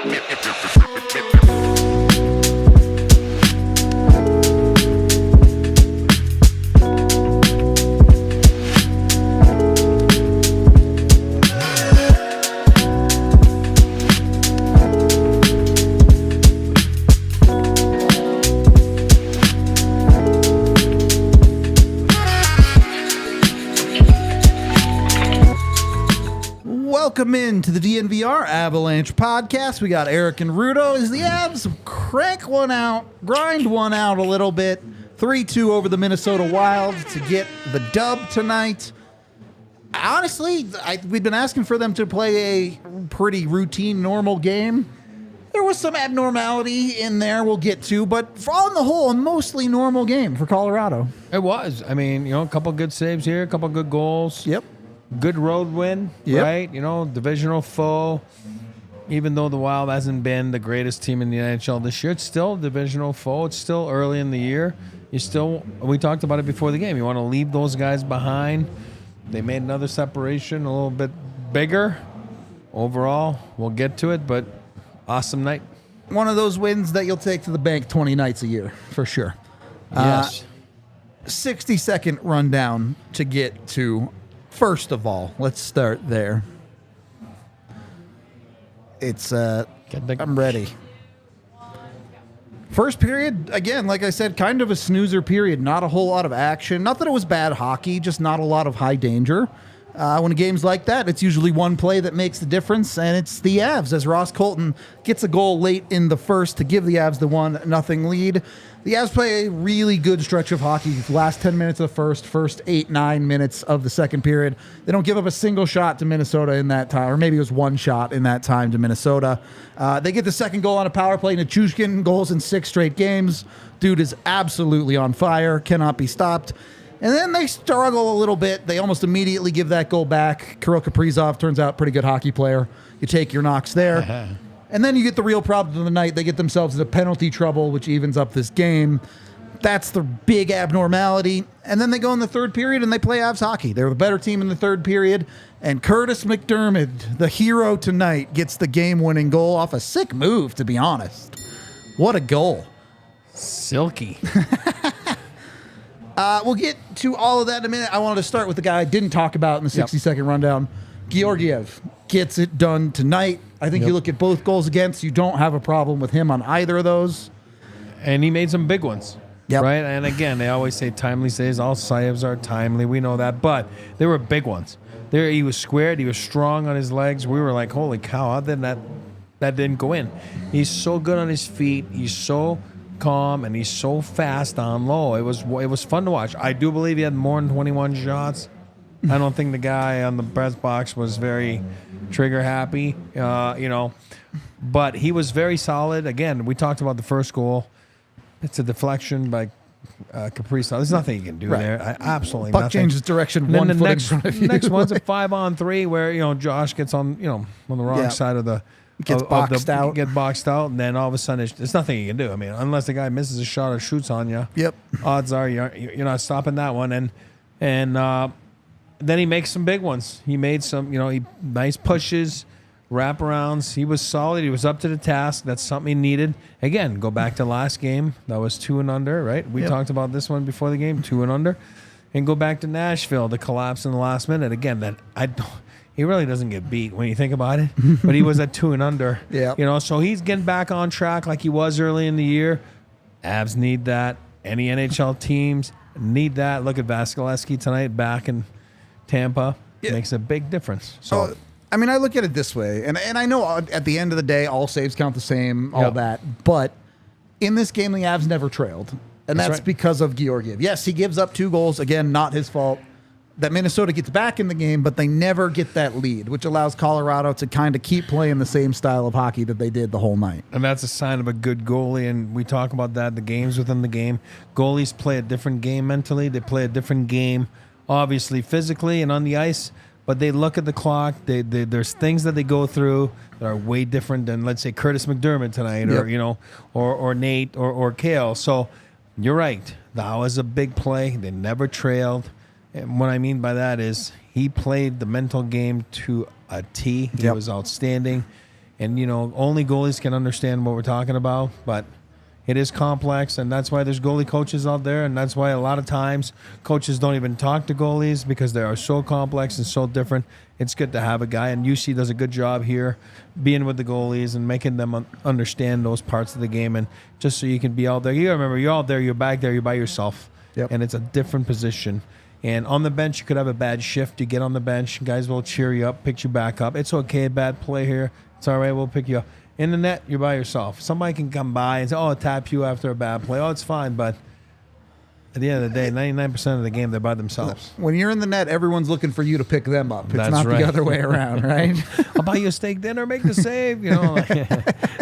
Welcome into the DNVR Avalanche podcast. We got Eric and Rudo as the Avs crank one out, grind one out a little bit. 3-2 over the Minnesota Wild to get the dub tonight. Honestly, we've been asking for them to play a pretty routine, normal game. There was some abnormality in there we'll get to, but on the whole, a mostly normal game for Colorado. It was. I mean, a couple good saves here, a couple good goals. Yep. Good road win, right? Divisional foe. Even though the Wild hasn't been the greatest team in the NHL this year, it's still a divisional foe. It's still early in the year. We talked about it before the game. You want to leave those guys behind. They made another separation, a little bit bigger. Overall, we'll get to it, but awesome night. One of those wins that you'll take to the bank 20 nights a year, for sure. Yes. 60-second rundown to get to. First of all, let's start there. I'm ready. First period, again, like I said, kind of a snoozer period. Not a whole lot of action. Not that it was bad hockey, just not a lot of high danger. When a game's like that, it's usually one play that makes the difference, and it's the Avs, as Ross Colton gets a goal late in the first to give the Avs the 1-0 lead. The Avs play a really good stretch of hockey. Last 10 minutes of the first 8-9 minutes of the second period. They don't give up a single shot to Minnesota in that time, or maybe it was one shot in that time to Minnesota. They get the second goal on a power play. Nichushkin goals in 6 straight games. Dude is absolutely on fire, cannot be stopped. And then they struggle a little bit. They almost immediately give that goal back. Kirill Kaprizov turns out pretty good hockey player. You take your knocks there. And then you get the real problem of the night. They get themselves into penalty trouble, which evens up this game. That's the big abnormality. And then they go in the third period and they play Avs hockey. They're the better team in the third period. And Kurtis MacDermid, the hero tonight, gets the game-winning goal off a sick move, to be honest. What a goal. Silky. We'll get to all of that in a minute. I wanted to start with the guy I didn't talk about in the 60-second rundown. Georgiev gets it done tonight. I think you look at both goals against, you don't have a problem with him on either of those. And he made some big ones, right? And again, they always say timely saves. All saves are timely. We know that. But they were big ones. He was squared. He was strong on his legs. We were like, holy cow, how did that didn't go in? He's so good on his feet. He's so calm, and he's so fast down low. It was fun to watch. I do believe he had more than 21 shots. I don't think the guy on the press box was very trigger happy, but he was very solid. Again, we talked about the first goal. It's a deflection by Kaprizov. There's nothing you can do there. Absolutely Puck nothing. changes direction. And then one the foot in front of you. next one's a 5-on-3 where Josh gets on the wrong side of the. Gets boxed out. Get boxed out, and then all of a sudden, there's nothing you can do. I mean, unless the guy misses a shot or shoots on you. Yep. Odds are you're not stopping that one. And then he makes some big ones. He made some, nice pushes, wraparounds. He was solid. He was up to the task. That's something he needed. Again, go back to last game. That was 2 and under, right? We talked about this one before the game, 2 and under. And go back to Nashville, the collapse in the last minute. Again, he really doesn't get beat when you think about it, but he was at 2 and under. So he's getting back on track like he was early in the year. Avs need that. Any NHL teams need that. Look at Vasilevsky tonight back in Tampa. Makes a big difference. So, I look at it this way, and I know at the end of the day, all saves count the same, all that, but in this game, the Avs never trailed, and that's because of Georgiev. Yes, he gives up 2 goals. Again, not his fault. That Minnesota gets back in the game, but they never get that lead, which allows Colorado to kind of keep playing the same style of hockey that they did the whole night. And that's a sign of a good goalie, and we talk about that, the games within the game. Goalies play a different game mentally. They play a different game, obviously, physically and on the ice, but they look at the clock. There's things that they go through that are way different than, let's say, Kurtis MacDermid tonight or Nate or Kale. So you're right. That was a big play. They never trailed. And what I mean by that is he played the mental game to a T. He was outstanding. And, only goalies can understand what we're talking about, but it is complex, and that's why there's goalie coaches out there, and that's why a lot of times coaches don't even talk to goalies because they are so complex and so different. It's good to have a guy, and UC does a good job here being with the goalies and making them understand those parts of the game, and just so you can be out there. You remember, you're out there, you're back there, you're by yourself, and it's a different position. And on the bench, you could have a bad shift. You get on the bench, guys will cheer you up, pick you back up. It's okay, bad play here. It's all right, we'll pick you up. In the net, you're by yourself. Somebody can come by and say, I'll tap you after a bad play. Oh, it's fine. But at the end of the day, 99% of the game, they're by themselves. When you're in the net, everyone's looking for you to pick them up. It's That's not right. the other way around, right? I'll buy you a steak dinner, make the save.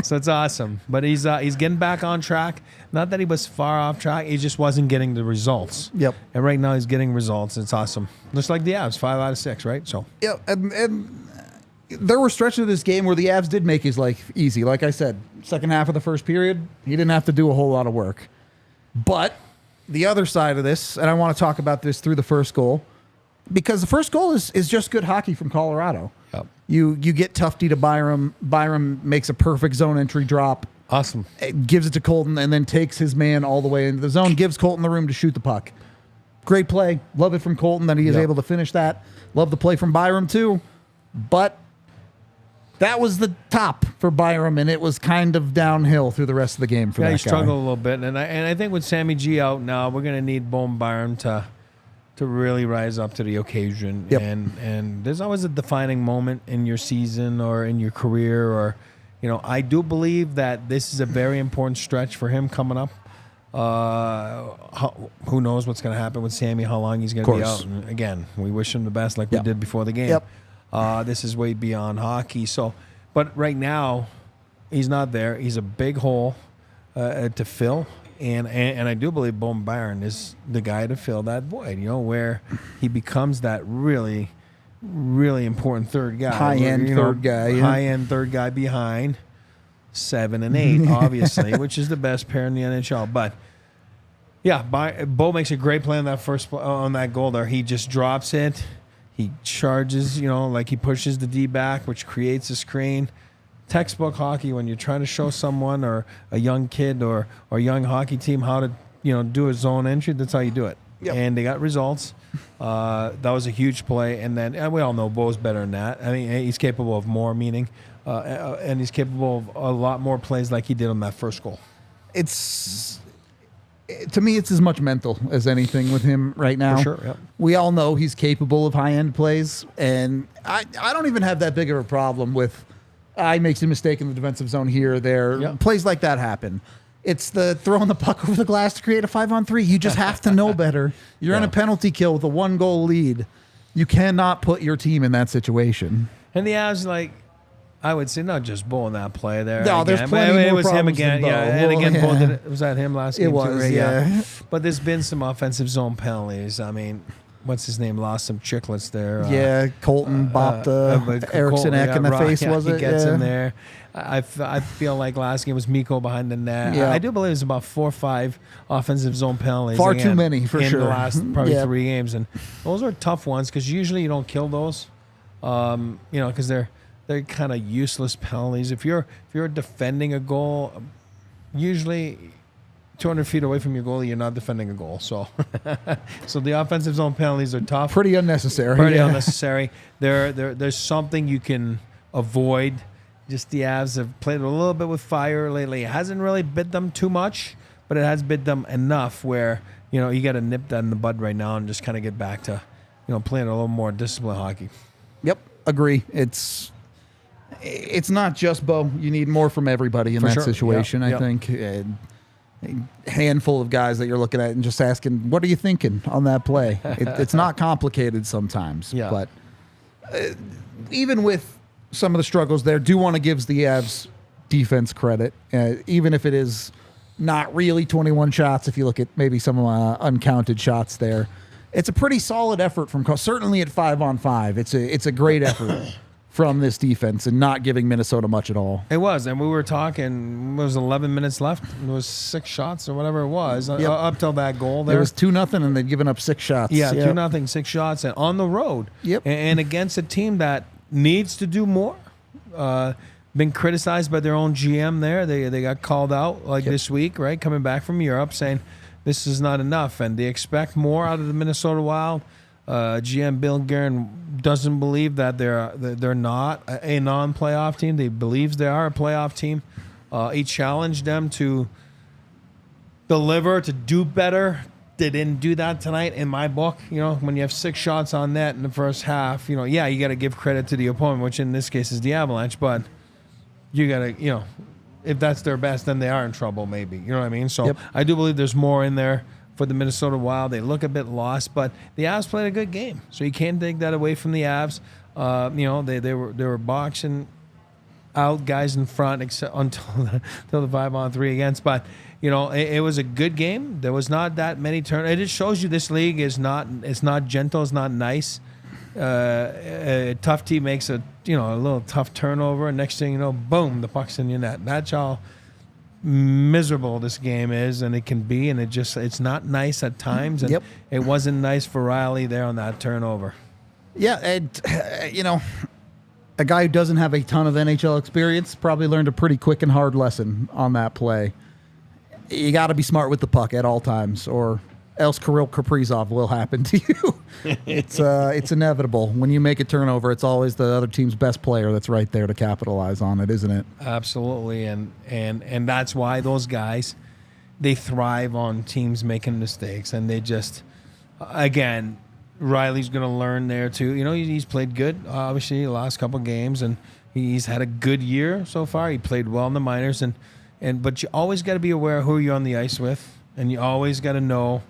So it's awesome. But he's getting back on track. Not that he was far off track. He just wasn't getting the results. Yep. And right now he's getting results. It's awesome. Just like the Avs, 5 out of 6, right? So. Yeah, and there were stretches of this game where the Avs did make his life easy. Like I said, second half of the first period, he didn't have to do a whole lot of work. But the other side of this, and I want to talk about this through the first goal, because the first goal is just good hockey from Colorado. Yep. You get Tufty to Byram. Byram makes a perfect zone entry drop. Awesome. Gives it to Colton and then takes his man all the way into the zone, gives Colton the room to shoot the puck. Great play. Love it from Colton that he is able to finish that. Love the play from Byram too. But that was the top for Byram, and it was kind of downhill through the rest of the game for that guy. He struggled a little bit, and I think with Sammy G out now, we're going to need Bowen Byram to really rise up to the occasion. Yep. And there's always a defining moment in your season or in your career, or I do believe that this is a very important stretch for him coming up. Who knows what's going to happen with Sammy? How long he's going to be out? And again, we wish him the best, like we did before the game. Yep. This is way beyond hockey. So, but right now, he's not there. He's a big hole to fill, and I do believe Bowen Byron is the guy to fill that void. Where he becomes that really, really important third guy, high-end third guy, high-end third guy behind 7 and 8, obviously, which is the best pair in the NHL. But yeah, Bo makes a great play on that on that goal there. He just drops it. He charges, like he pushes the D back, which creates a screen. Textbook hockey, when you're trying to show someone or a young kid or a young hockey team how to, do a zone entry, that's how you do it. Yep. And they got results. That was a huge play. And then we all know Bo's better than that. I mean, he's capable of more, and he's capable of a lot more plays like he did on that first goal. To me, it's as much mental as anything with him right now. For sure, yep. We all know he's capable of high-end plays, and I don't even have that big of a problem with he makes a mistake in the defensive zone here or there. Yep. Plays like that happen. It's the throwing the puck over the glass to create a 5-on-3. You just have to know better. You're in a penalty kill with a 1-goal lead. You cannot put your team in that situation. And the Avs, I would say not just Bo in that play there. No, again. there's plenty more It was him problems again. than Bo. And again, Well, Bo did it. Was that him last game? It was, too, right? yeah. But there's been some offensive zone penalties. I mean, what's his name? Lost some chicklets there. Colton bopped Eriksson Ek in the face, was it? He gets in there. I feel like last game was Mikko behind the net. Yeah. I do believe it's about 4 or 5 offensive zone penalties. Far too many, for in sure. In the last probably 3 games. And those are tough ones because usually you don't kill those, because they're kind of useless penalties. If you're defending a goal, usually 200 feet away from your goalie, you're not defending a goal. So, so the offensive zone penalties are tough. Pretty unnecessary. Pretty unnecessary. There's something you can avoid. Just the Avs have played a little bit with fire lately. It hasn't really bit them too much, but it has bit them enough where you got to nip that in the bud right now and just kind of get back to playing a little more disciplined hockey. Yep, agree. It's not just Bo. You need more from everybody in that situation. I think a handful of guys that you're looking at and just asking, "What are you thinking on that play?" It's not complicated sometimes, but even with some of the struggles there, do want to give the Avs defense credit, even if it is not really 21 shots. If you look at maybe some uncounted shots there, it's a pretty solid effort from certainly at 5-on-5. It's a great effort from this defense and not giving Minnesota much at all. It was, and we were talking. It was 11 minutes left. It was 6 shots or whatever it was up till that goal. There it was 2-0, and they'd given up 6 shots. Yeah, 2-0, 6 shots, and on the road. Yep, and against a team that needs to do more. been criticized by their own GM there. They got called out this week, right? Coming back from Europe saying this is not enough. And they expect more out of the Minnesota Wild. GM Bill Guerin doesn't believe that they're not a non-playoff team. They believes they are a playoff team. He challenged them to deliver, to do better. They didn't do that tonight in my book. When you have 6 shots on net in the first half, you got to give credit to the opponent, which in this case is the Avalanche, but you got to, if that's their best, then they are in trouble maybe. You know what I mean? So I do believe there's more in there for the Minnesota Wild. They look a bit lost, but the Avs played a good game. So you can't take that away from the Avs. They were boxing out guys in front until the 5-on-3 against, but it was a good game. There was not that many turnovers. It just shows you this league is not gentle, it's not nice. A tough team makes a little tough turnover, and next thing you know, boom, the puck's in your net. That's how miserable this game is, and it can be, and it's not nice at times, and it wasn't nice for Riley there on that turnover. Yeah, and a guy who doesn't have a ton of NHL experience probably learned a pretty quick and hard lesson on that play. You got to be smart with the puck at all times, or else Kirill Kaprizov will happen to you. It's inevitable. When you make a turnover, it's always the other team's best player that's right there to capitalize on it, isn't it? Absolutely, and that's why those guys, they thrive on teams making mistakes, and they just, again, Riley's going to learn there too. He's played good, obviously, the last couple of games, and he's had a good year so far. He played well in the minors, but you always got to be aware of who you're on the ice with, and you always got to know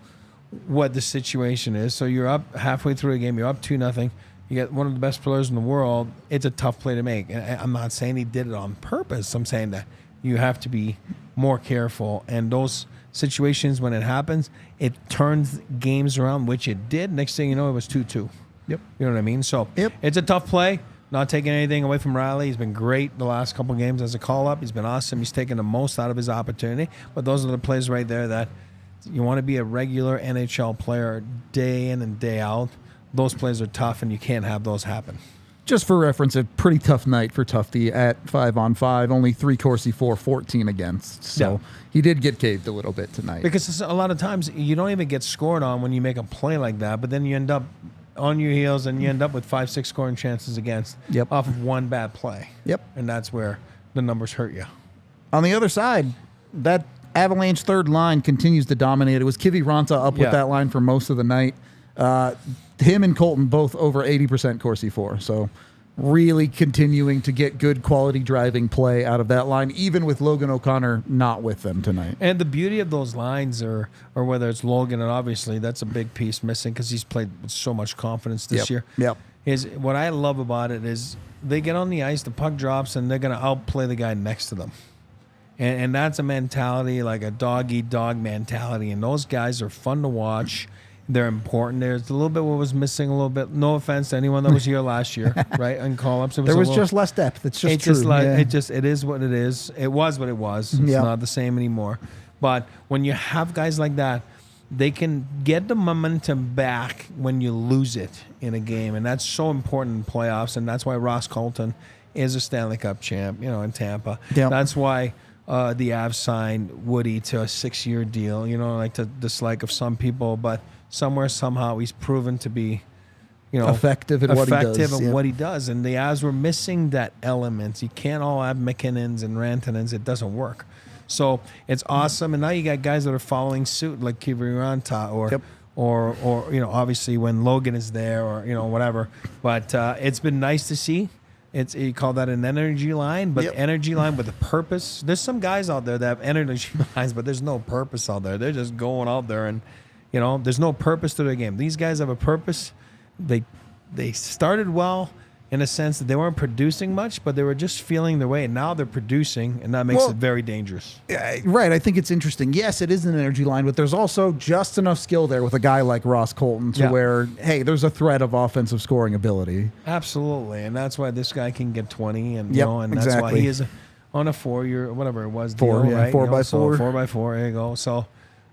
what the situation is. So you're up halfway through a game, you're up 2-0. You get one of the best players in the world. It's a tough play to make. And I'm not saying he did it on purpose. I'm saying that you have to be more careful. And those situations, when it happens, it turns games around, which it did. Next thing you know, it was 2-2. Yep. You know what I mean? So it's a tough play. Not taking anything away from Riley. He's been great the last couple of games as a call-up. He's been awesome. He's taken the most out of his opportunity. But those are the plays right there that you want to be a regular NHL player day in and day out. Those plays are tough, and you can't have those happen. Just for reference, a pretty tough night for Tufty at 5-on-5. Only 3 Corsi for 14 against. So he did get caved a little bit tonight. Because a lot of times you don't even get scored on when you make a play like that, but then you end up on your heels, and you end up with 5-6 scoring chances against off of one bad play. And that's where the numbers hurt you. On the other side, that Avalanche third line continues to dominate. It was Kivi Ranta up with that line for most of the night. Him and Colton both over 80% Corsi for. So really continuing to get good quality driving play out of that line, even with Logan O'Connor not with them tonight. And the beauty of those lines, or whether it's Logan, and obviously that's a big piece missing because he's played with so much confidence this year. Is what I love about it is they get on the ice, the puck drops, and they're going to outplay the guy next to them. And that's a mentality, like a dog-eat-dog mentality. And those guys are fun to watch. They're important. There's a little bit what was missing, a little bit. No offense to anyone that was here last year, right? On call-ups. There was just less depth. It's just true. It is what it is. It was what it was. It's not the same anymore. But when you have guys like that, they can get the momentum back when you lose it in a game. And that's so important in playoffs. And that's why Ross Colton is a Stanley Cup champ, in Tampa. That's why the Avs signed Woody to a 6-year deal, like to dislike of some people, but somewhere, somehow, he's proven to be, effective at what he does. And the Avs were missing that element. You can't all have McKinnons and Rantanens. It doesn't work. So it's awesome. And now you got guys that are following suit, like Kiviranta or obviously when Logan is there or, whatever. But it's been nice to see. You call that an energy line, but energy line with a purpose. There's some guys out there that have energy lines, but there's no purpose out there. They're just going out there and, there's no purpose to their game. These guys have a purpose. They started well in a sense that they weren't producing much, but they were just feeling their way. And now they're producing, and that makes it very dangerous. Right. I think it's interesting. Yes, it is an energy line, but there's also just enough skill there with a guy like Ross Colton to where, hey, there's a threat of offensive scoring ability. Absolutely. And that's why this guy can get 20, and and that's why he is on a 4-year, whatever it was, deal, right? 4x4. So 4x4, there you go. So,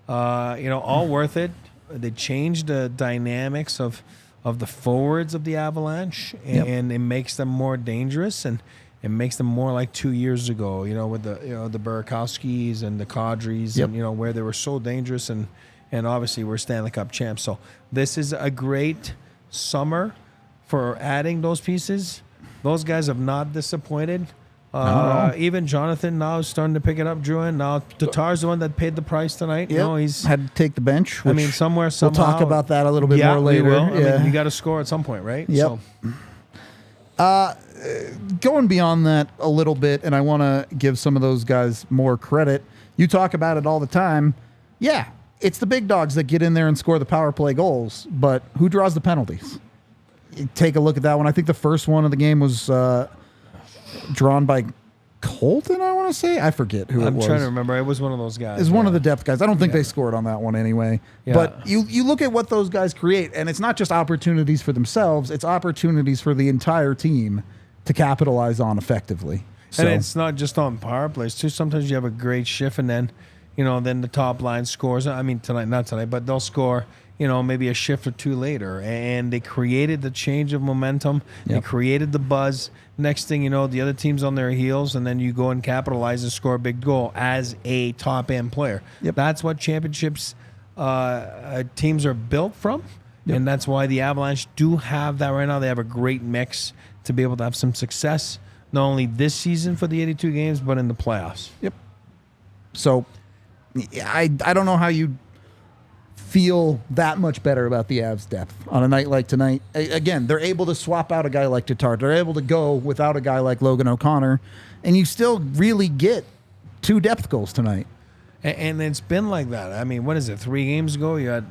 all worth it. They changed the dynamics of the forwards of the Avalanche, and it makes them more dangerous. And It makes them more like 2 years ago, with the Burakovskis and the Kadris, Yep. and where they were so dangerous, and obviously we're Stanley Cup champs. So this is a great summer for adding those pieces. Those guys have not disappointed. Even Jonathan now is starting to pick it up. Drew, now Tatar's the one that paid the price tonight. Yep. He's had to take the bench. somehow we'll talk about that a little bit more later. We will. Yeah. I mean, you got to score at some point, right? Yep. So. Going beyond that a little bit, and I want to give some of those guys more credit. You talk about it all the time. Yeah, it's the big dogs that get in there and score the power play goals, but who draws the penalties? You take a look at that one. I think the first one of the game was drawn by Colton, I want to say. I forget who it was. I'm trying to remember. It was one of those guys. It's one of the depth guys. I don't think they scored on that one anyway. Yeah. But you look at what those guys create, and it's not just opportunities for themselves, it's opportunities for the entire team to capitalize on effectively. So. And it's not just on power plays, too. Sometimes you have a great shift, and then, then the top line scores. I mean, not tonight, but they'll score, maybe a shift or two later. And they created the change of momentum. Yep. They created the buzz. Next thing you know, the other team's on their heels, and then you go and capitalize and score a big goal as a top-end player. Yep. That's what championships teams are built from, and that's why the Avalanche do have that right now. They have a great mix to be able to have some success, not only this season for the 82 games, but in the playoffs. Yep. So I don't know how you feel that much better about the Avs' depth on a night like tonight. Again, they're able to swap out a guy like Tatar. They're able to go without a guy like Logan O'Connor, and you still really get 2 depth goals tonight. And it's been like that. I mean, what is it, 3 games ago? You had,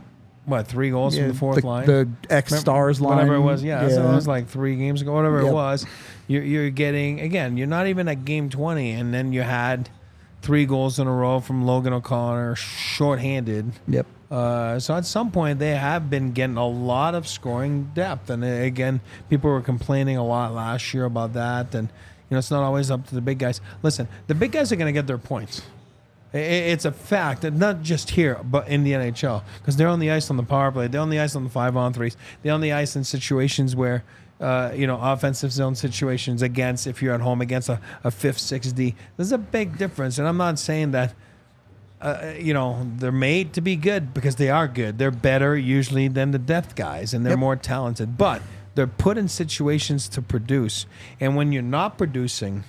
3 goals from the fourth line? The X-Stars line. Whatever it was, so it was like 3 games ago, whatever it was. You're getting, again, you're not even at game 20, and then you had 3 goals in a row from Logan O'Connor, shorthanded. Yep. So at some point, they have been getting a lot of scoring depth. And again, people were complaining a lot last year about that. And, it's not always up to the big guys. Listen, the big guys are going to get their points. It's a fact, and not just here, but in the NHL, because they're on the ice on the power play, they're on the ice on the 5-on-3s, they're on the ice in situations where, offensive zone situations against, if you're at home against a 5th, 6D. There's a big difference, and I'm not saying that, they're made to be good, because they are good. They're better usually than the depth guys, and they're more talented, but they're put in situations to produce, and when you're not producing,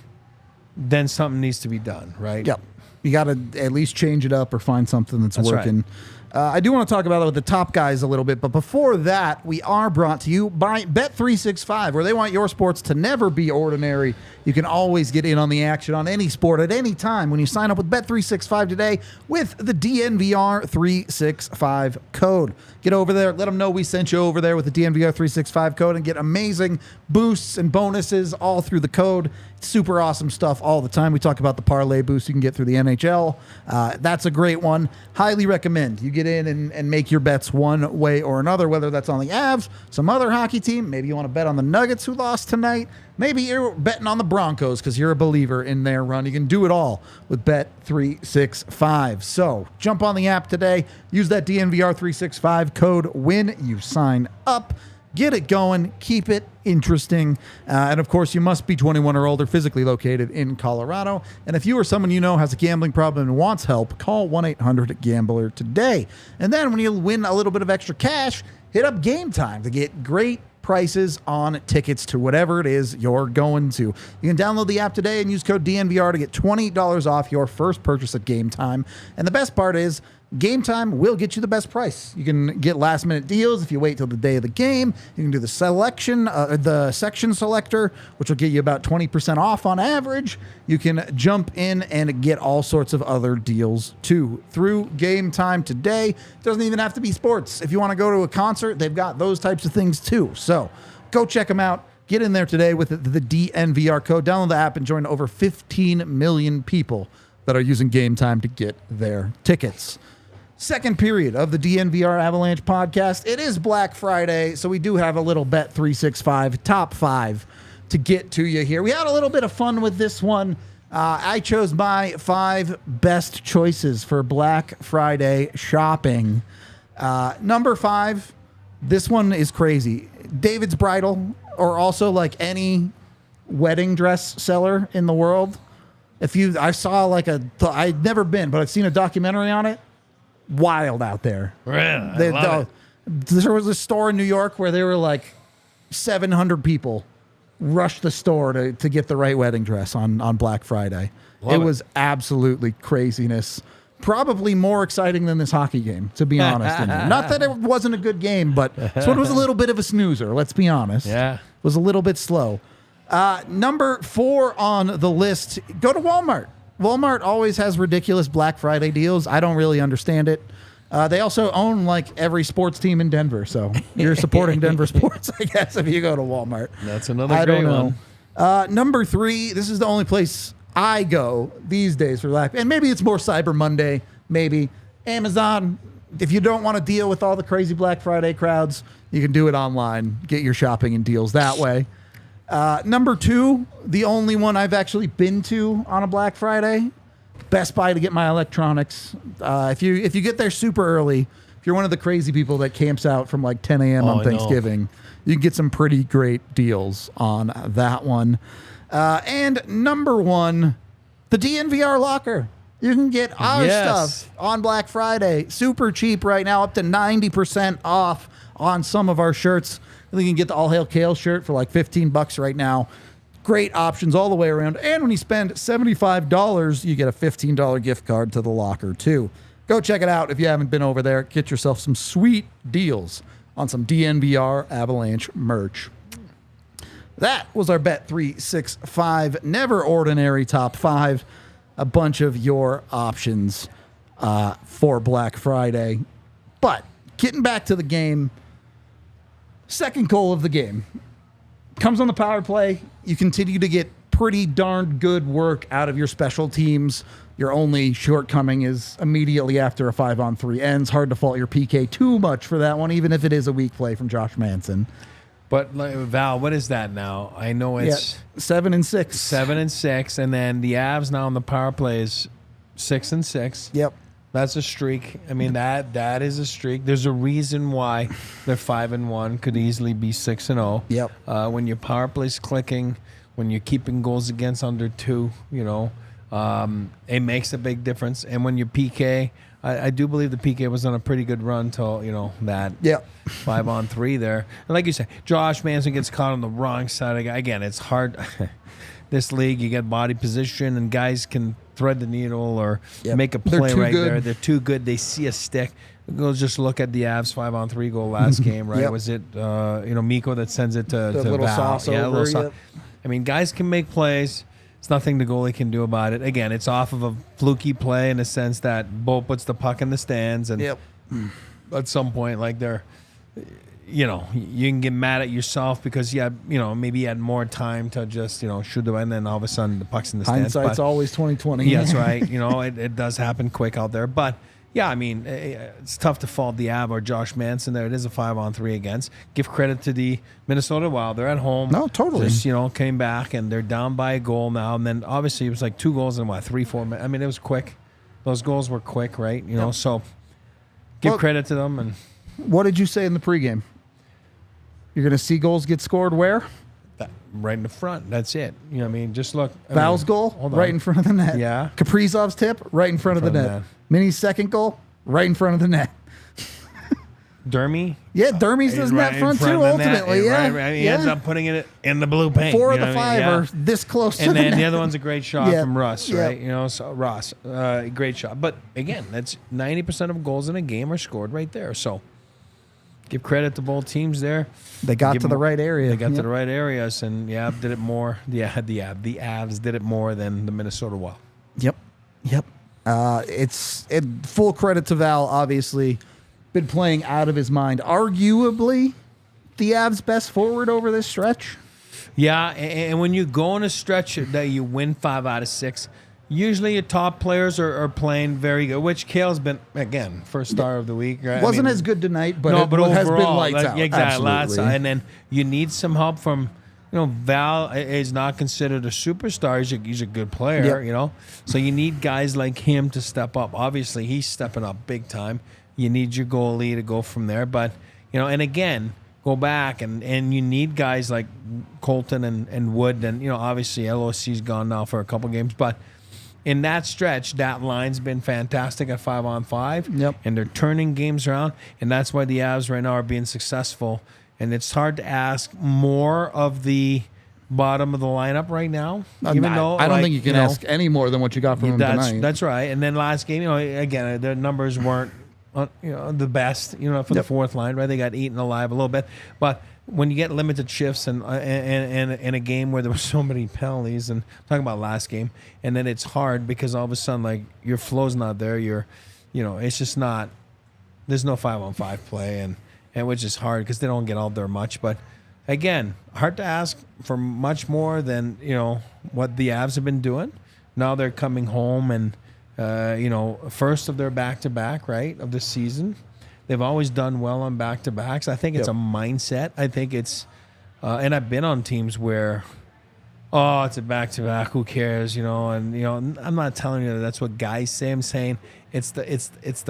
then something needs to be done, right? Yep. You got to at least change it up or find something that's working. Right. I do want to talk about the top guys a little bit, but before that, we are brought to you by Bet365, where they want your sports to never be ordinary. You can always get in on the action on any sport at any time when you sign up with Bet365 today with the DNVR 365 code. Get over there, let them know we sent you over there with the DNVR 365 code, and get amazing boosts and bonuses all through the code. It's super awesome stuff all the time. We talk about the parlay boost you can get through the NHL. That's a great one. Highly recommend you get in and make your bets one way or another, whether that's on the Avs, some other hockey team. Maybe you want to bet on the Nuggets who lost tonight. Maybe you're betting on the Broncos because you're a believer in their run. You can do it all with Bet365. So jump on the app today. Use that DNVR 365 code when you sign up. Get it going. Keep it interesting. And, of course, you must be 21 or older, physically located in Colorado. And if you or someone you know has a gambling problem and wants help, call 1-800-GAMBLER today. And then when you win a little bit of extra cash, hit up Game Time to get great prices on tickets to whatever it is you're going to. You can download the app today and use code DNVR to get $20 off your first purchase at Game Time. And the best part is, Game Time will get you the best price. You can get last minute deals if you wait till the day of the game. You can do the section selector, which will get you about 20% off on average. You can jump in and get all sorts of other deals too through Game Time today. It doesn't even have to be sports. If you want to go to a concert, they've got those types of things too. So go check them out. Get in there today with the DNVR code. Download the app and join over 15 million people that are using Game Time to get their tickets. Second period of the DNVR Avalanche podcast. It is Black Friday, so we do have a little Bet365 top 5 to get to you here. We had a little bit of fun with this one. I chose my 5 best choices for Black Friday shopping. Number 5, this one is crazy. David's Bridal, or also like any wedding dress seller in the world. I saw like I'd never been, but I've seen a documentary on it. Wild out there. Really? There was a store in New York where there were like 700 people rushed the store to get the right wedding dress on Black Friday. It was absolutely craziness. Probably more exciting than this hockey game, to be honest. Not that it wasn't a good game, but this one was a little bit of a snoozer, let's be honest. Yeah. It was a little bit slow. Number 4 on the list, go to Walmart. Walmart always has ridiculous Black Friday deals. I don't really understand it. They also own like every sports team in Denver, so you're supporting Denver sports, I guess, if you go to Walmart. That's another great one. Number 3, this is the only place I go these days for Black, and maybe it's more Cyber Monday, maybe Amazon. If you don't want to deal with all the crazy Black Friday crowds, you can do it online. Get your shopping and deals that way. Number 2, the only one I've actually been to on a Black Friday, Best Buy to get my electronics. If you get there super early, if you're one of the crazy people that camps out from like 10 a.m. on Thanksgiving, you can get some pretty great deals on that one. And number 1, the DNVR locker. You can get our stuff on Black Friday. Super cheap right now, up to 90% off on some of our shirts. I think you can get the All Hail Kale shirt for like $15 right now. Great options all the way around. And when you spend $75, you get a $15 gift card to the locker too. Go check it out if you haven't been over there. Get yourself some sweet deals on some DNVR Avalanche merch. That was our Bet365 Never Ordinary Top 5. A bunch of your options for Black Friday. But getting back to the game, second goal of the game comes on the power play. You continue to get pretty darn good work out of your special teams. Your only shortcoming is immediately after a 5-on-3 ends. Hard to fault your PK too much for that one, even if it is a weak play from Josh Manson. But like, Val, what is that now? I know it's 7-6. 7-6, and then the Avs now on the power play is 6-6. Yep. That's a streak. I mean, that is a streak. There's a reason why they're 5-1. Could easily be 6-0. Yep. When your power play's clicking, when you're keeping goals against under 2, it makes a big difference. And when your PK, I do believe the PK was on a pretty good run till that 5-on-3 there. And like you said, Josh Manson gets caught on the wrong side. Again, it's hard. This league, you get body position, and guys can thread the needle or make a play right there. They're too good. They see a stick. Go just look at the Avs 5-on-3 goal last game, right? Was it Mikko that sends it to little Val? sauce over, little sauce. I mean, guys can make plays. It's nothing the goalie can do about it. Again, it's off of a fluky play in the sense that Bo puts the puck in the stands, and at some point, like you can get mad at yourself because maybe you had more time to just shoot the, and then all of a sudden the puck's in the stands. Hindsight's always 20/20. Yeah, that's right. It does happen quick out there, but. Yeah, I mean, it's tough to fault the Av or Josh Manson there. It is a 5-on-3 against. Give credit to the Minnesota Wild. They're at home. No, totally. Just, came back, and they're down by a goal now. And then, obviously, it was like 2 goals in, 3-4 minutes. I mean, it was quick. Those goals were quick, right? So give credit to them. And what did you say in the pregame? You're going to see goals get scored where? Right in the front. That's it. I mean, just look. Val's goal, right in front of the net. Yeah. Kaprizov's tip, right in front of the net. Mini's second goal, right in front of the net. Dermy? Yeah, Dermy's in that front too, ultimately. Yeah. He ends up putting it in the blue paint. 4 of the 5 are this close to the net. And then the other one's a great shot from Russ, right? So Ross, great shot. But again, that's 90% of goals in a game are scored right there. So give credit to both teams there. They got to the right area. They got to the right areas, and the Avs did it more. The Avs did it more than the Minnesota Wild. Yep. It's full credit to Val, obviously. Been playing out of his mind. Arguably, the Avs' best forward over this stretch. Yeah, and when you go on a stretch that you win 5 out of 6, usually your top players are playing very good, which Kale's been, again, first star of the week. Right? Wasn't as good tonight, but it overall, has been lights out. Exactly. And then you need some help from... Val is not considered a superstar. He's a good player, So you need guys like him to step up. Obviously, he's stepping up big time. You need your goalie to go from there. But, and again, go back, and you need guys like Colton and Wood, and obviously LOC's gone now for a couple games, but in that stretch, that line's been fantastic at 5-on-5. Yep. And they're turning games around, and that's why the Avs right now are being successful. And it's hard to ask more of the bottom of the lineup right now. Even though I don't think you can ask any more than what you got from them tonight. That's right. And then last game, again, their numbers weren't the best, for the fourth line, right? They got eaten alive a little bit. But when you get limited shifts and in a game where there were so many penalties, and I'm talking about last game, and then it's hard because all of a sudden, like, your flow's not there. It's just not. There's no 5-on-5 play, and which is hard because they don't get out there much. But again, hard to ask for much more than what the Avs have been doing. Now they're coming home and first of their back-to-back, right, of the season. They've always done well on back-to-backs. I think it's a mindset. I think it's, and I've been on teams where, it's a back-to-back. Who cares? And I'm not telling you that's what guys say. I'm saying it's the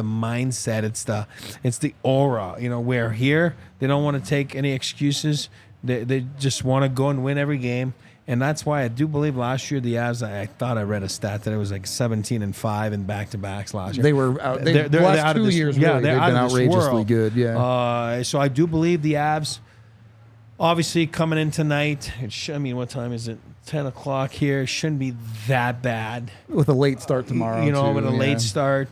mindset. It's the aura. Where here they don't want to take any excuses. They just want to go and win every game. And that's why I do believe last year the Avs, I thought I read a stat that it was like 17-5 in back-to-backs last year. They were out. The last 2 years, they've been outrageously good. Yeah. So I do believe the Avs, obviously coming in tonight, what time is it? 10 o'clock here. It shouldn't be that bad. With a late start tomorrow, with a late start.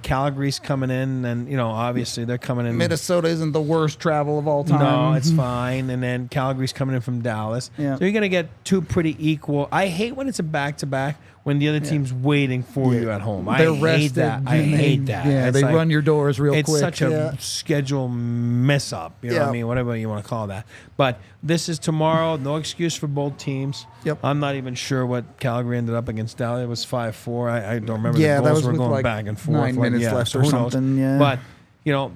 Calgary's coming in, and obviously they're coming in. Minnesota isn't the worst travel of all time. No, it's fine. And then Calgary's coming in from Dallas. Yeah. So you're gonna get two pretty equal. I hate when it's a back-to-back when the other team's waiting for you at home. They're rested. I hate that. Yeah, it's they run your doors real quick. It's such a schedule mess up. You know what I mean? Whatever you want to call that. But this is tomorrow. No excuse for both teams. Yep. I'm not even sure what Calgary ended up against Dallas. It was 5-4. I don't remember. Yeah, the goals that was were going like back and forth. 9 minutes left or something. Yeah. But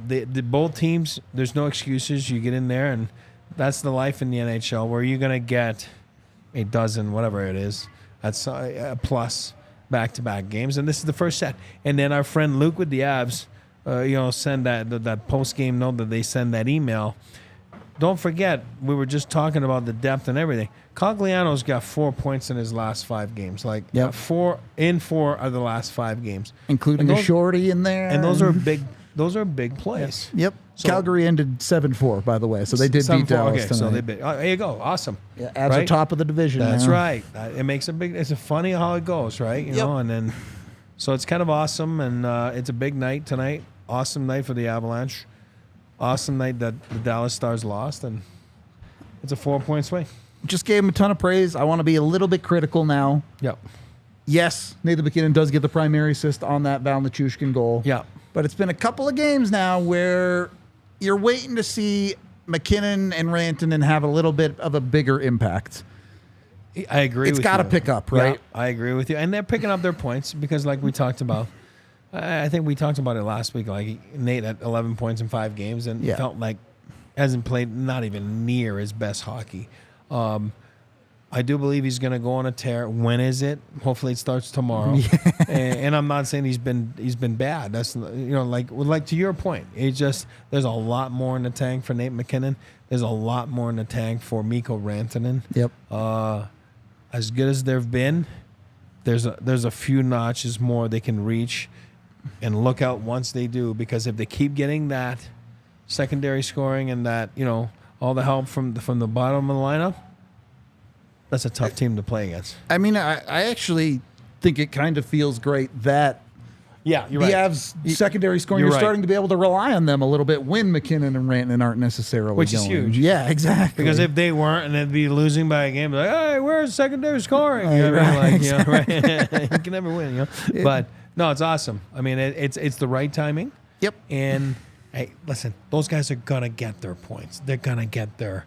the both teams, there's no excuses. You get in there, and that's the life in the NHL, where you're gonna get a dozen, whatever it is, that's a plus back-to-back games. And this is the first set. And then our friend Luke with the Avs, send that post-game note that they send that email. Don't forget, we were just talking about the depth and everything. Cogliano's got 4 points in his last 5 games. Like 4 of the last 5 games, including a shorty in there. And those are big. Those are big plays. Yep. So, Calgary ended 7-4, by the way, so they did beat Dallas tonight. So they beat. There you go. Awesome. Yeah, Avs are top of the division. That's now. right. It makes a big. It's funny how it goes, right? You know, and then so it's kind of awesome, and it's a big night tonight. Awesome night for the Avalanche. Awesome night that the Dallas Stars lost, and it's a 4-point swing. Just gave him a ton of praise. I want to be a little bit critical now. Yep. Yes, Nathan MacKinnon does get the primary assist on that Val Nichushkin goal. Yeah. But it's been a couple of games now where you're waiting to see MacKinnon and Rantanen have a little bit of a bigger impact. I agree with you. It's got to pick up, right? Yeah, I agree with you. And they're picking up their points because, like we talked about, I think we talked about it last week, like Nate at 11 points in 5 games and felt like hasn't played not even near his best hockey. I do believe he's going to go on a tear. When is it? Hopefully it starts tomorrow. And I'm not saying he's been bad. That's like to your point. It's just there's a lot more in the tank for Nate MacKinnon. There's a lot more in the tank for Mikko Rantanen. Yep. As good as they've been, there's a few notches more they can reach, and look out once they do, because if they keep getting that secondary scoring and that all the help from the bottom of the lineup, that's a tough team to play against. I mean, I actually think it kind of feels great that you're the right. Avs secondary scoring, you're you're right. starting to be able to rely on them a little bit when MacKinnon and Rantanen aren't necessarily Which going. is huge. Yeah, exactly. Because if they weren't, and they'd be losing by a game, like, hey, where's secondary scoring? You know what I mean? Like, you can never win, But no, it's awesome. I mean, it's the right timing. Yep. And hey, listen, those guys are gonna get their points. They're gonna get their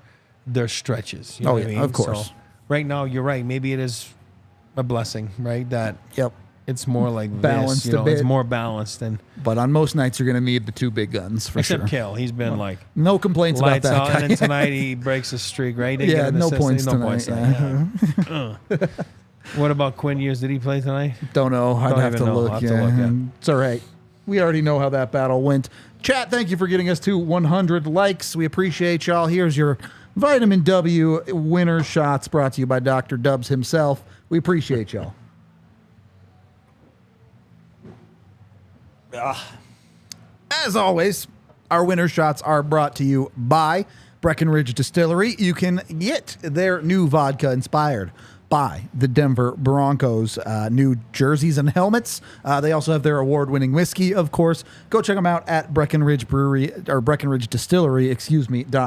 stretches. You know what I mean? Of course. So, right now, you're right. Maybe it is a blessing, right? That it's more like balanced this, a bit. It's more balanced, and but on most nights you're going to need the 2 big guns for except sure. Kale, he's been like no complaints about lights that out, guy. and then tonight he breaks a streak, right? He didn't get an no assist. points No tonight. points tonight. What about Quinn Ewers? Did he play tonight? Don't know. I'd Don't have to even know. look. I'll have to look, yeah. It's all right. We already know how that battle went. Chat, thank you for getting us to 100 likes. We appreciate y'all. Here's your Vitamin W winner shots brought to you by Dr. Dubs himself. We appreciate y'all. As always, our winner shots are brought to you by Breckenridge Distillery. You can get their new vodka inspired by the Denver Broncos new jerseys and helmets. They also have their award-winning whiskey, of course. Go check them out at Breckenridge Brewery or Breckenridge Distillery,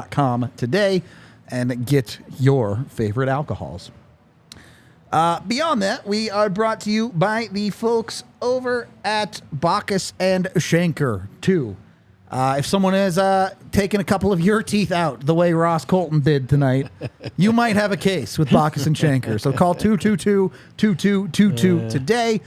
.com today and get your favorite alcohols. Beyond that, we are brought to you by the folks over at Bacchus and Schenker 2. If someone has taken a couple of your teeth out the way Ross Colton did tonight, you might have a case with Bacchus and Schenker. So call 222-2222 today.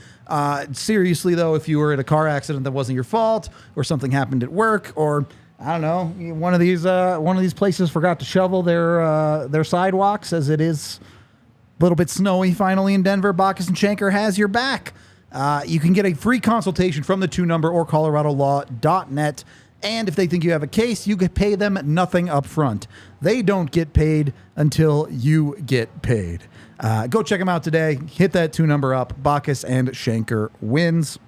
Seriously, though, if you were in a car accident that wasn't your fault, or something happened at work, or I don't know, one of these places forgot to shovel their sidewalks, as it is a little bit snowy finally in Denver, Bacchus and Schenker has your back. You can get a free consultation from the 2-number or coloradolaw.net. And if they think you have a case, you could pay them nothing up front. They don't get paid until you get paid. Go check them out today. Hit that 2-number up. Bacchus and Schenker wins.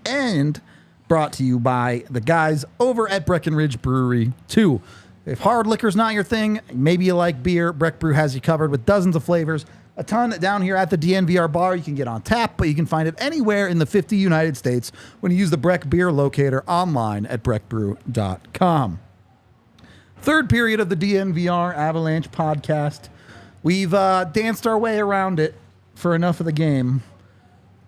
And brought to you by the guys over at Breckenridge Brewery 2. If hard liquor's not your thing, maybe you like beer, Breck Brew has you covered with dozens of flavors. A ton down here at the DNVR bar. You can get on tap, but you can find it anywhere in the 50 United States when you use the Breck Beer Locator online at breckbrew.com. Third period of the DNVR Avalanche podcast. We've danced our way around it for enough of the game.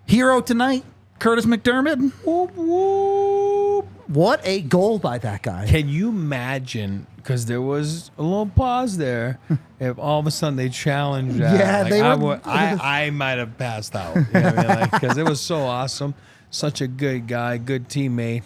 Hero tonight, Kurtis MacDermid. Whoop, whoop. What a goal by that guy. Can you imagine, because there was a little pause there, if all of a sudden they challenged that? Yeah, like they were. I might have passed out. You know what I mean? Because it was so awesome. Such a good guy, good teammate.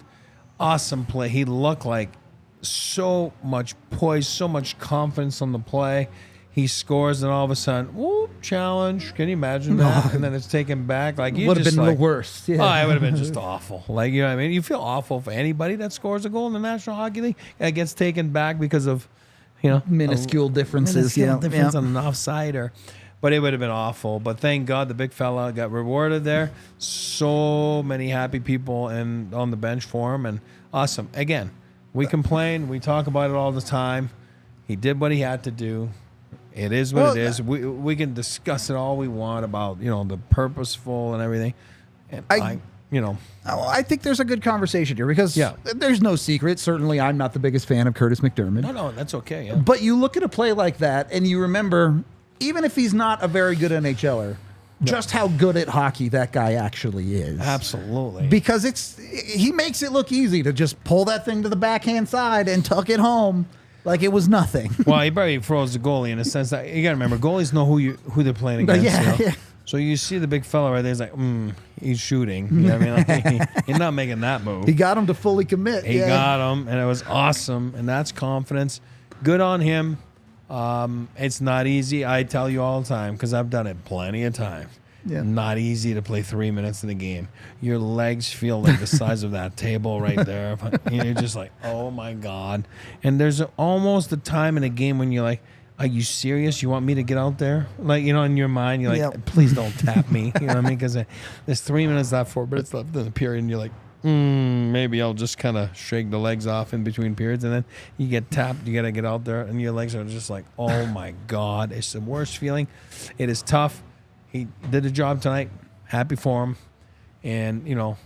Awesome play. He looked like so much poise, so much confidence on the play. He scores, and all of a sudden, whoop, challenge. Can you imagine that? And then it's taken back. Like, you would have just been like, the worst. Yeah. Oh, it would have been just awful. Like, you know what I mean? You feel awful for anybody that scores a goal in the National Hockey League and gets taken back because of, you know, minuscule differences. Difference on an offside, but it would have been awful. But thank God the big fella got rewarded there. So many happy people on the bench for him, and awesome. Again, we complain, we talk about it all the time. He did what he had to do. It is what it is. We can discuss it all we want about, you know, the purposeful and everything. And I think there's a good conversation here because there's no secret. Certainly, I'm not the biggest fan of Kurtis MacDermid. No, that's okay. Yeah. But you look at a play like that and you remember, even if he's not a very good NHLer, just how good at hockey that guy actually is. Absolutely. Because he makes it look easy to just pull that thing to the backhand side and tuck it home. Like it was nothing. Well, he probably froze the goalie in a sense that you got to remember goalies know who they're playing against. Yeah. So you see the big fella right there. He's like, he's shooting. You know what I mean? Like, he's not making that move. He got him to fully commit. He got him, and it was awesome. And that's confidence. Good on him. It's not easy. I tell you all the time because I've done it plenty of times. Yeah. Not easy to play 3 minutes in the game. Your legs feel like the size of that table right there. You're just like, oh my God. And there's almost a time in a game when you're like, are you serious? You want me to get out there? Like, you know, in your mind, you're like, please don't tap me. You know what I mean? Because there's 3 minutes left, 4 minutes left in the period, and you're like, maybe I'll just kind of shake the legs off in between periods. And then you get tapped, you got to get out there, and your legs are just like, oh my God. It's the worst feeling. It is tough. He did the job tonight. Happy for him. And, you know,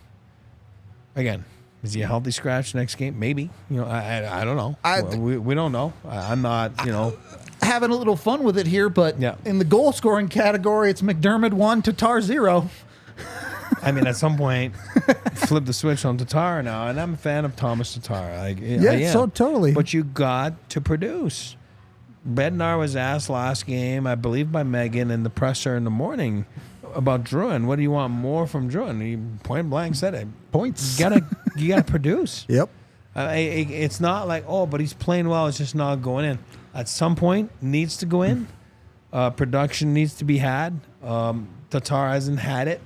again, is he a healthy scratch next game? Maybe. You know, I don't know. We don't know. I'm not, you know. Having a little fun with it here, but in the goal scoring category, it's MacDermid 1, Tatar 0. I mean, at some point, flip the switch on Tatar now, and I'm a fan of Thomas Tatar. I am. So totally. But you got to produce. Bednar was asked last game, I believe, by Megan in the presser in the morning about Druin. What do you want more from Druin? He point blank said it. Points. You gotta produce. Yep. It's not like, but he's playing well. It's just not going in. At some point, needs to go in. Production needs to be had. Tatar hasn't had it.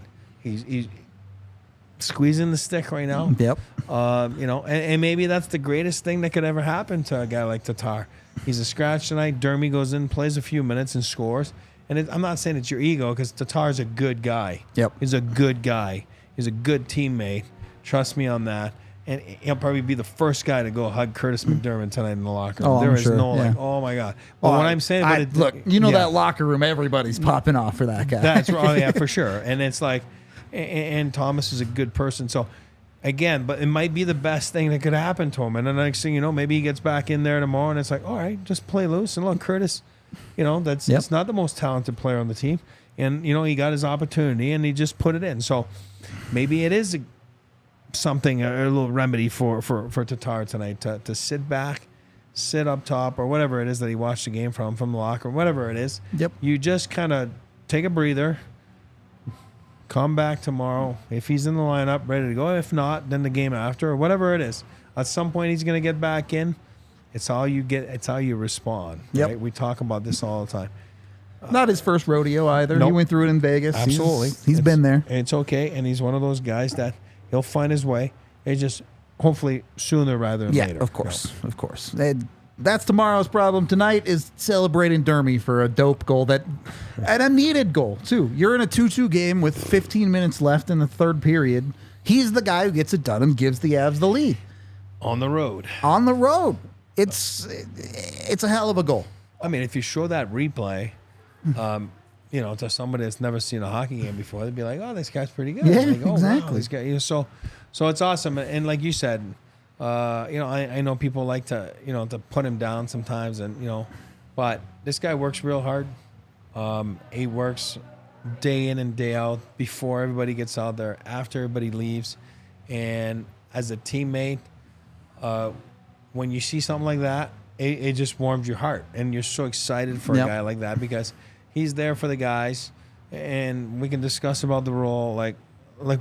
squeezing the stick right now. Yep. And maybe that's the greatest thing that could ever happen to a guy like Tatar. He's a scratch tonight. Dermy goes in, plays a few minutes, and scores. And I'm not saying it's your ego, because Tatar's a good guy. Yep. He's a good guy. He's a good teammate. Trust me on that. And he'll probably be the first guy to go hug Kurtis MacDermid tonight in the locker room. There is no oh my God. But what I'm saying, look, that locker room, everybody's popping off for that guy. That's right. Yeah, for sure. And it's like, and Thomas is a good person. So again, but it might be the best thing that could happen to him. And the next thing you know, maybe he gets back in there tomorrow, and it's like, all right, just play loose. And look, Kurtis, that's not the most talented player on the team. And, he got his opportunity, and he just put it in. So maybe it is something, a little remedy for Tatar tonight to sit back, sit up top, or whatever it is that he watched the game from the locker, whatever it is. Yep. You just kind of take a breather, come back tomorrow. If he's in the lineup, ready to go. If not, then the game after, or whatever it is. At some point, he's going to get back in. It's how you get. It's how you respond. Yep. Right? We talk about this all the time. Not his first rodeo either. Nope. He went through it in Vegas. Absolutely. He's been there. It's okay, and he's one of those guys that he'll find his way. It's just hopefully sooner rather than later. Yeah, of course. Of course. That's tomorrow's problem. Tonight is celebrating Dermy for a dope goal and a needed goal, too. You're in a 2-2 game with 15 minutes left in the third period. He's the guy who gets it done and gives the Avs the lead. On the road. On the road. It's a hell of a goal. I mean, if you show that replay, to somebody that's never seen a hockey game before, they'd be like, "Oh, this guy's pretty good." Yeah, like, oh, exactly. Wow, this guy, so it's awesome. And like you said, I know people like to put him down sometimes, and but this guy works real hard. He works day in and day out before everybody gets out there, after everybody leaves, and as a teammate, when you see something like that, it just warms your heart, and you're so excited for a guy like that, because he's there for the guys, and we can discuss about the role like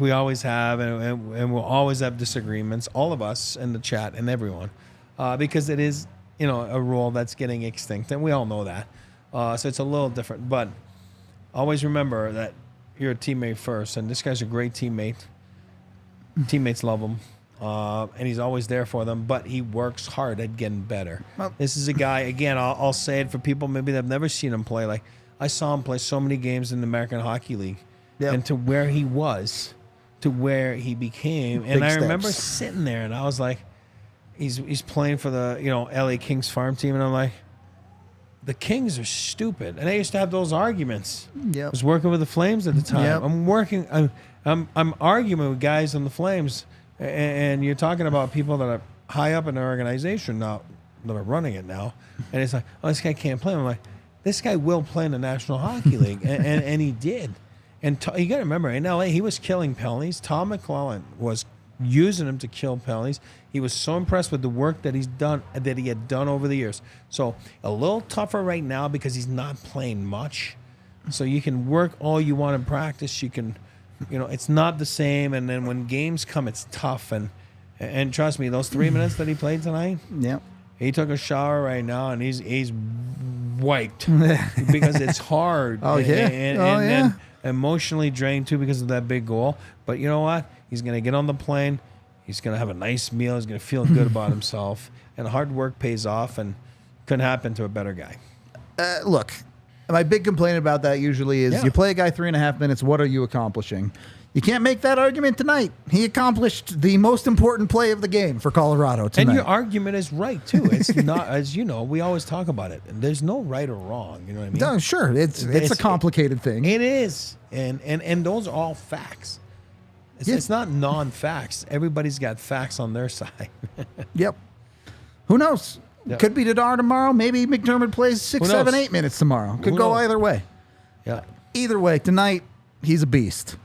we always have, and we'll always have disagreements, all of us in the chat and everyone, because it is a role that's getting extinct, and we all know that. So it's a little different, but always remember that you're a teammate first, and this guy's a great teammate. Teammates love him. And he's always there for them, but he works hard at getting better. Well, this is a guy, again, I'll say it for people maybe that have never seen him play. Like, I saw him play so many games in the American Hockey League, and to where he was, to where he became. And I remember sitting there, and I was like, he's playing for the LA Kings farm team, and I'm like, the Kings are stupid. And I used to have those arguments. Yep. I was working with the Flames at the time. Yep. I'm arguing with guys on the Flames. And you're talking about people that are high up in the organization now, that are running it now, and it's like, oh, this guy can't play. I'm like, this guy will play in the National Hockey League, and he did. And you got to remember, in LA, he was killing penalties. Tom McClellan was using him to kill penalties. He was so impressed with the work that he had done over the years. So a little tougher right now because he's not playing much. So you can work all you want in practice. You can. It's not the same, and then when games come, it's tough. And trust me, those 3 minutes that he played tonight, he took a shower right now, and he's wiped because it's hard. And emotionally drained too because of that big goal. But you know what? He's gonna get on the plane. He's gonna have a nice meal. He's gonna feel good about himself, and hard work pays off. And couldn't happen to a better guy. Look. My big complaint about that usually is you play a guy 3.5 minutes, what are you accomplishing? You can't make that argument tonight. He accomplished the most important play of the game for Colorado tonight. And your argument is right, too. It's not, as you know, we always talk about it. And there's no right or wrong. You know what I mean? No, sure. It's a complicated thing. It is. And those are all facts. It's not non-facts. Everybody's got facts on their side. Yep. Who knows? Yep. Could be Tatar tomorrow. Maybe MacDermid plays 6, 7, 8 minutes tomorrow. Could go either way. Yeah. Either way, tonight, he's a beast.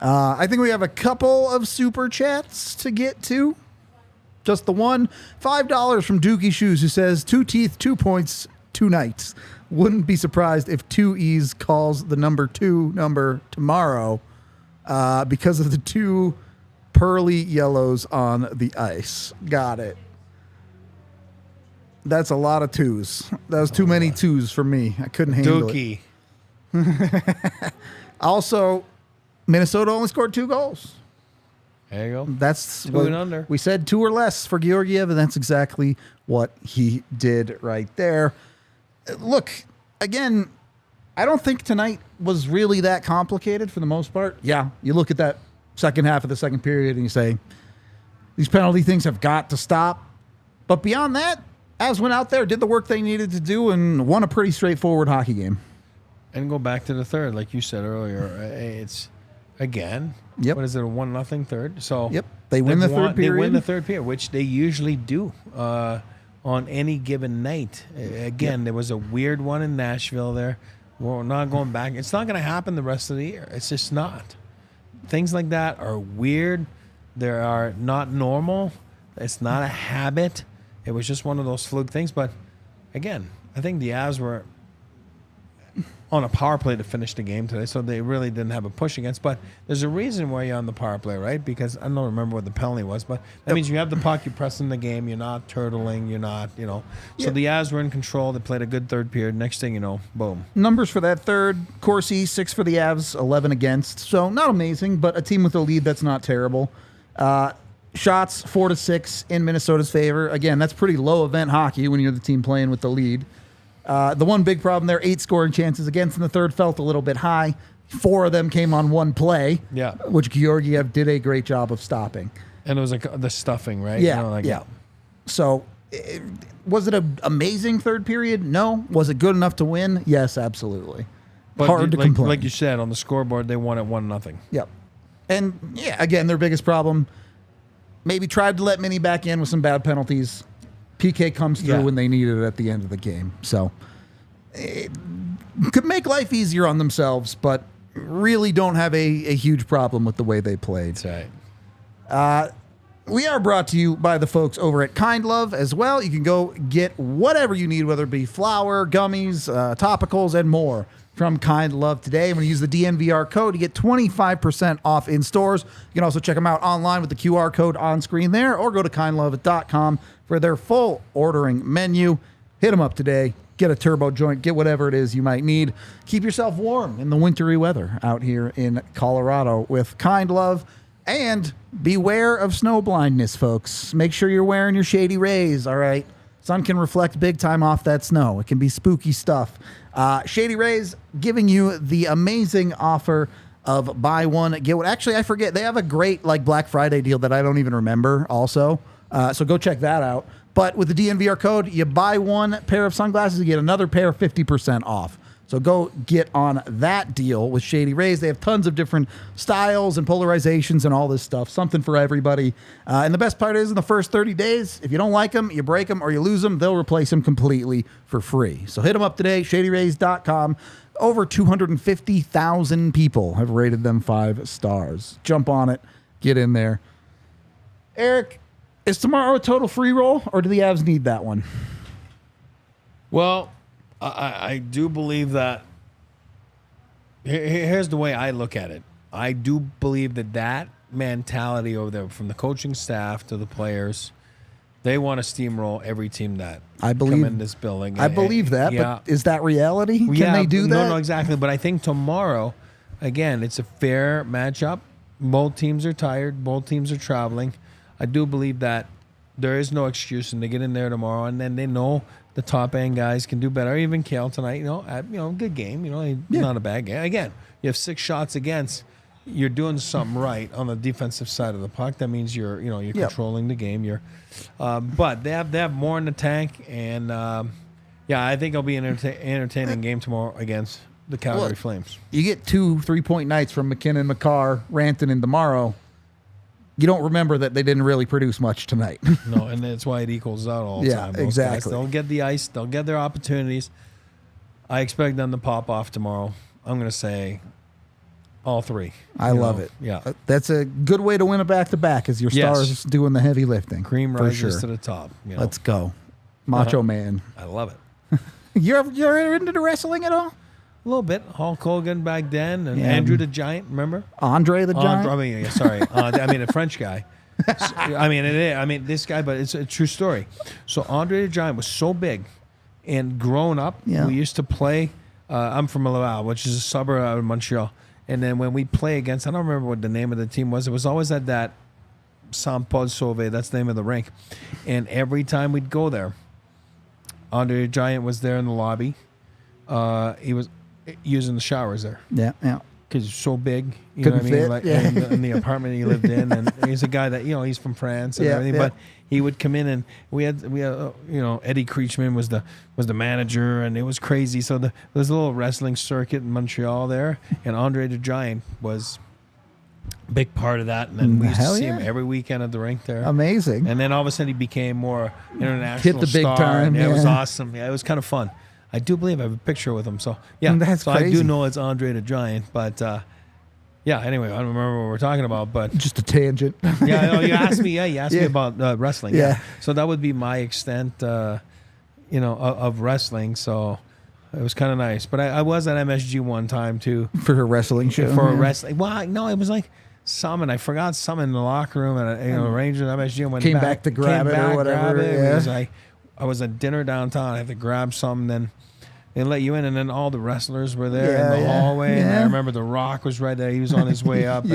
I think we have a couple of super chats to get to. Just the one. $5 from Dookie Shoes, who says, 2 teeth, 2 points, 2 nights. Wouldn't be surprised if 2E's calls the number 2 number tomorrow because of the 2 pearly yellows on the ice. Got it. That's a lot of 2s. That was too many 2s for me. I couldn't handle it. Dookie. Also, Minnesota only scored 2 goals. There you go. That's 2 what and under. we said, 2 or less for Georgiev, and that's exactly what he did right there. Look, again, I don't think tonight was really that complicated for the most part. Yeah, you look at that second half of the second period and you say, these penalty things have got to stop. But beyond that, Avs went out there, did the work they needed to do, and won a pretty straightforward hockey game. And go back to the third, like you said earlier. It's, again, Yep. what is it, a 1-0 third? So Yep, they win the third period. They win the third period, which they usually do on any given night. Again, there was a weird one in Nashville there. We're not going back. It's not going to happen the rest of the year. It's just not. Things like that are weird. They are not normal. It's not a habit. It was just one of those fluke things. But, again, I think the Avs were on a power play to finish the game today, so they really didn't have a push against. But there's a reason why you're on the power play, right? Because I don't remember what the penalty was, but that means you have the puck, you're pressing the game, you're not turtling, you're not, So the Avs were in control. They played a good third period. Next thing you know, boom. Numbers for that third, Corsi, 6 for the Avs, 11 against. So not amazing, but a team with a lead that's not terrible. Shots, 4-6 in Minnesota's favor. Again, that's pretty low event hockey when you're the team playing with the lead. The one big problem there, 8 scoring chances against in the third felt a little bit high. 4 of them came on one play, which Georgiev did a great job of stopping. And it was like the stuffing, right? Yeah. So, was it an amazing third period? No. Was it good enough to win? Yes, absolutely. But hard to complain. Like you said, on the scoreboard, they won at 1-0. Yep. And, yeah, again, their biggest problem, maybe tried to let Minnie back in with some bad penalties. PK comes through when they needed it at the end of the game. So it could make life easier on themselves, but really don't have a huge problem with the way they played. That's right. We are brought to you by the folks over at Kind Love as well. You can go get whatever you need, whether it be flour, gummies, topicals, and more from Kind Love today. I'm going to use the DNVR code to get 25% off in stores. You can also check them out online with the QR code on screen there, or go to kindlove.com for their full ordering menu. Hit them up today. Get a turbo joint. Get whatever it is you might need. Keep yourself warm in the wintry weather out here in Colorado with Kind Love. And beware of snow blindness, folks. Make sure you're wearing your Shady Rays, all right? Sun can reflect big time off that snow. It can be spooky stuff. Shady Rays giving you the amazing offer of buy one, get one. Actually, I forget. They have a great Black Friday deal that I don't even remember also. So go check that out. But with the DNVR code, you buy one pair of sunglasses, you get another pair 50% off. So go get on that deal with Shady Rays. They have tons of different styles and polarizations and all this stuff. Something for everybody. And the best part is in the first 30 days, if you don't like them, you break them or you lose them, they'll replace them completely for free. So hit them up today, shadyrays.com. Over 250,000 people have rated them 5 stars. Jump on it. Get in there. Eric, is tomorrow a total free roll, or do the Avs need that one? Well, I do believe that. Here's the way I look at it. I do believe that mentality over there, from the coaching staff to the players, they want to steamroll every team that come in this building. I believe that, but is that reality? Can they do that? No, exactly. But I think tomorrow, again, it's a fair matchup. Both teams are tired. Both teams are traveling. I do believe that there is no excuse, and they get in there tomorrow, and then they know the top end guys can do better. Even Kale tonight, good game. Not a bad game. Again, you have 6 shots against. You're doing something right on the defensive side of the puck. That means you're controlling the game. But they have more in the tank, and I think it'll be an entertaining game tomorrow against the Calgary Flames. You get 2 3-point nights from McKinnon, McCarr, Rantanen tomorrow. You don't remember that they didn't really produce much tonight. No, and that's why it equals out all the time. Those exactly. Guys, they'll get the ice. They'll get their opportunities. I expect them to pop off tomorrow. I'm going to say all 3. I love it. Yeah. That's a good way to win a back-to-back, as your stars doing the heavy lifting. Cream rises to the top. Let's go. Macho Man. I love it. You're into the wrestling at all? A little bit. Hulk Hogan back then, and Andrew the Giant, remember? Andre the Giant? A French guy. This guy, but it's a true story. So Andre the Giant was so big, and growing up, we used to play. I'm from Laval, which is a suburb of Montreal. And then when we play against, I don't remember what the name of the team was. It was always at that Sampolsove, that's the name of the rink. And every time we'd go there, Andre the Giant was there in the lobby. He was using the showers there. Yeah. Because he's so big, you Couldn't know what I mean? fit, Like yeah. in the apartment he lived in, and he's a guy that he's from France and everything. But he would come in, and we had Eddie Creechman was the manager, and it was crazy. So there's a little wrestling circuit in Montreal there, and Andre the Giant was a big part of that. And then we used to see him every weekend at the rink there. Amazing. And then all of a sudden he became more international. Hit the big star, time. and it was awesome. Yeah, it was kind of fun. I do believe I have a picture with him. So yeah, That's so crazy. I do know it's Andre the Giant, but yeah. Anyway, I don't remember what we're talking about, but Just a tangent. yeah, you asked me. Yeah, you asked me about wrestling. Yeah. So that would be my extent, of wrestling. So it was kind of nice. But I was at MSG one time too For her wrestling show. for a wrestling. Well, no, it was like some, and I forgot some in the locker room, and arranged at MSG and went Came back to grab it or whatever, grab it. yeah. It was like, I was at dinner downtown. I had to grab something, then they let you in, and then all the wrestlers were there in the hallway. And I remember The Rock was right there. He was on his way up,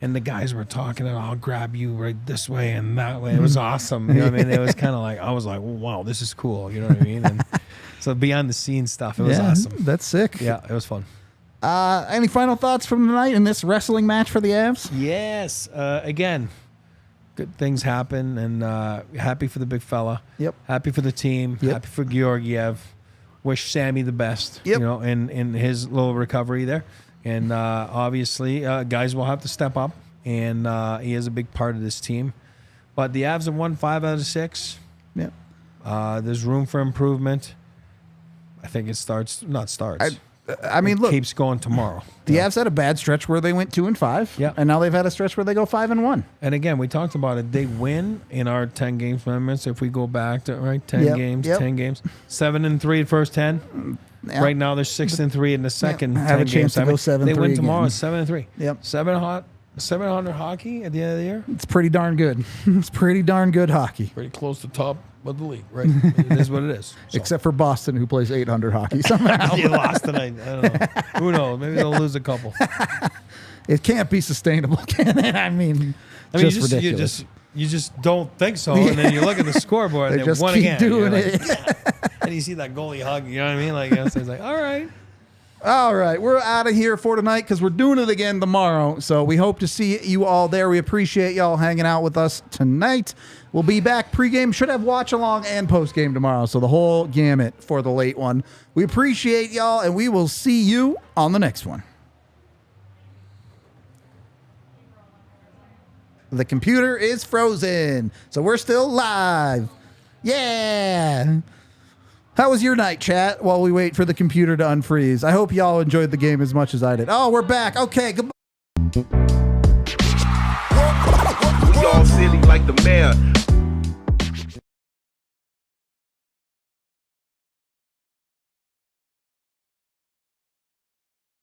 and the guys were talking, and I'll grab you right this way and that way. It was awesome. You know what I mean? It was kind of like, I was like, wow, this is cool. You know what I mean? And so behind the scenes stuff, it was awesome. That's sick. Yeah, it was fun. Any final thoughts from the night in this wrestling match for the Avs? Yes. Again, good things happen, and happy for the big fella. Yep. Happy for the team. Yep. Happy for Georgiev. Wish Sammy the best. Yep. In his little recovery there, and obviously guys will have to step up, and he is a big part of this team. But the Avs have won 5 out of 6. Yep. There's room for improvement. I think it look, keeps going tomorrow. the Avs had a bad stretch where they went 2-5. Yeah. And now they've had a stretch where they go 5-1. And again, we talked about it. They win in our 10 games limits. If we go back to 10 Yep, games, yep. 7-3 the first 10. Yeah. Right now, they're 6-3 in the second. Have a 10 chance games. to go 7-3 They win tomorrow. again. 7-3. Yep. 700 hockey at the end of the year. It's pretty darn good. It's pretty darn good hockey. Pretty close to top of the league, right? It is what it is. So. Except for Boston, who plays 800 hockey somehow. You lost tonight. I don't know. Who knows? Maybe they'll lose a couple. It can't be sustainable, can it? I mean, just ridiculous. You just don't think so, and then you look at the scoreboard and They they just won keep again. doing You're it. like, and you see that goalie hug. You know what I mean? Like it's like, all right. All right, we're out of here for tonight because we're doing it again tomorrow. So we hope to see you all there. We appreciate y'all hanging out with us tonight. We'll be back pregame. Should have watch along and postgame tomorrow. So the whole gamut for the late one. We appreciate y'all, and we will see you on the next one. The computer is frozen, so we're still live. Yeah. How was your night, chat, while we wait for the computer to unfreeze? I hope y'all enjoyed the game as much as I did. Oh, we're back. Okay, goodbye. We all silly like the mayor.